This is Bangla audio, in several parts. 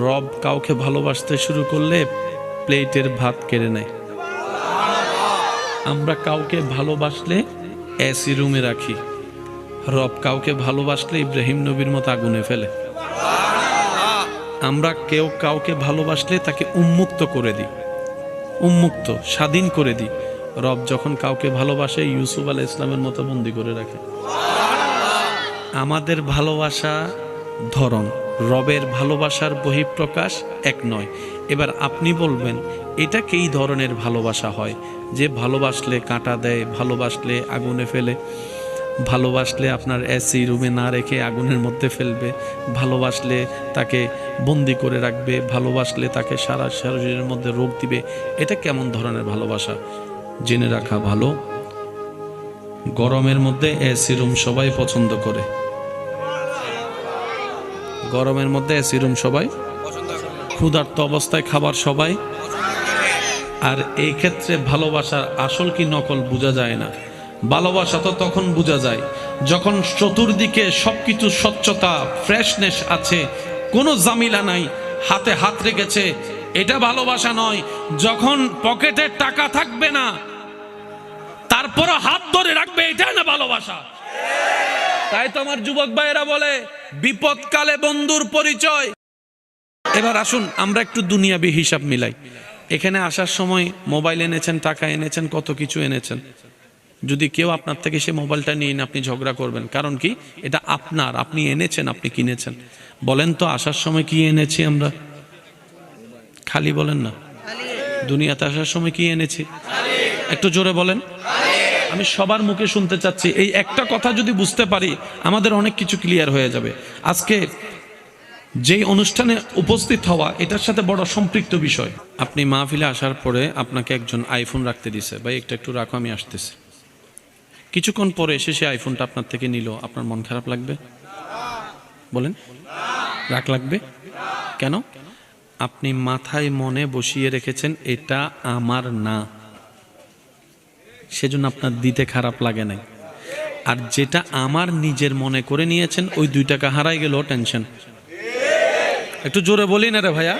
রব কাউকে ভালোবাসতে শুরু করলে প্লেটের ভাত কেড়ে নেয়। আমরা কাউকে ভালোবাসলে এসি রুমে রাখি, রব কাউকে ভালোবাসলে ইব্রাহিম নবীর মতো আগুনে ফেলে। আমরা কেউ কাউকে ভালোবাসলে তাকে উন্মুক্ত করে দিই, উন্মুক্ত স্বাধীন করে দিই। রব যখন কাউকে ভালোবাসে ইউসুফ আলাইহিস ইসলামের মতো বন্দী করে রাখে। আমাদের ভালোবাসা ধরন, রবের ভালোবাসার বহিঃপ্রকাশ এক নয়। এবার আপনি বলবেন এটা কী ধরনের ভালোবাসা হয়? যে ভালোবাসলে কাঁটা দেয়, ভালোবাসলে আগুনে ফেলে, ভালোবাসলে আপনার এসি রুমে না রেখে আগুনের মধ্যে ফেলবে, ভালোবাসলে তাকে বন্দি করে রাখবে, ভালোবাসলে তাকে সারা শরীরের মধ্যে রোগ দিবে। এটা কেমন ধরনের ভালোবাসা? জেনে রাখা ভালো, গরমের মধ্যে এসি রুম সবাই পছন্দ করে। গরমের মধ্যে এসি রুম সবাই, ক্ষুধার্ত অবস্থায় খাবার সবাই। আর এই ক্ষেত্রে ভালোবাসার আসল কি নকল বোঝা যায় না। ভালোবাসা তো তখন বোঝা যায় যখন চতুর্দিকে সবকিছু স্বচ্ছতা, ফ্রেশনেস আছে, কোনো জামিলা নাই, হাতে হাত রেখেছে। এটা ভালোবাসা নয়। যখন পকেটে টাকা থাকবে না তারপরও হাত ধরে রাখবে, এটা না ভালোবাসা। তাই তো আমার যুবক ভাইয়েরা বলে বিপদকালে বন্ধুর পরিচয়। এবার আসুন আমরা একটু দুনিয়াবি হিসাব মিলাই। এখানে আসার সময় মোবাইল এনেছেন, টাকা এনেছেন, কত কিছু এনেছেন। যদি কেউ আপনার থেকে সে মোবাইলটা নিয়ে আপনি ঝগড়া করবেন, কারণ কি? এটা আপনার, আপনি এনেছেন, আপনি কিনেছেন। বলেন তো আসার সময় কি এনেছি আমরা? খালি বলেন না। দুনিয়াতে আসার সময় কি এনেছি? একটু জোরে বলেন। আমি সবার মুখে শুনতে চাচ্ছি। এই একটা কথা যদি বুঝতে পারি আমাদের অনেক কিছু ক্লিয়ার হয়ে যাবে। আজকে যেই অনুষ্ঠানে উপস্থিত হওয়া এটার সাথে বড় সম্পৃক্ত বিষয়। আপনি মাহফিলে আসার পরে আপনাকে একজন আইফোন রাখতে দিছে, ভাই একটা একটু রাখো আমি আসতেছি। কিছুক্ষণ পরে এসে সে আইফোনটা আপনার থেকে নিল, আপনার মন খারাপ লাগবে? বলেন, রাগ লাগবে কেন? আপনি মাথায় মনে বসিয়ে রেখেছেন এটা আমার না, সেজন্য আপনার দিতে খারাপ লাগে নাই। আর যেটা আমার নিজের মনে করে নিয়েছেন, ওই 2 টাকা হারাই গেল টেনশন। একটু জোরে বলি না রে ভাইয়া।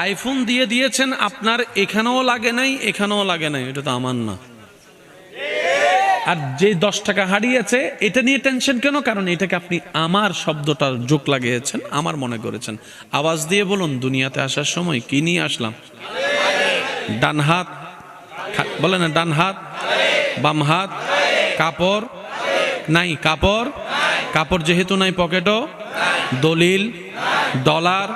আইফোন দিয়ে দিয়েছেন, আপনার এখানেও লাগে নাই, এখানেও লাগে নাই, এটা তো আমার না। আর যে 10 টাকা হারিয়েছে এটা নিয়ে টেনশন কেন? কারণ এটাকে আপনি আমার শব্দটা যোগ লাগিয়েছেন, আমার মনে করেছেন। আওয়াজ দিয়ে বলুন, দুনিয়াতে আসার সময় কি নিয়ে আসলাম? ডান হাত, বলে না ডান হাত, বাম হাত, কাপড় নাই, কাপড় যেহেতু নাই পকেটও, দলিল, ডলার,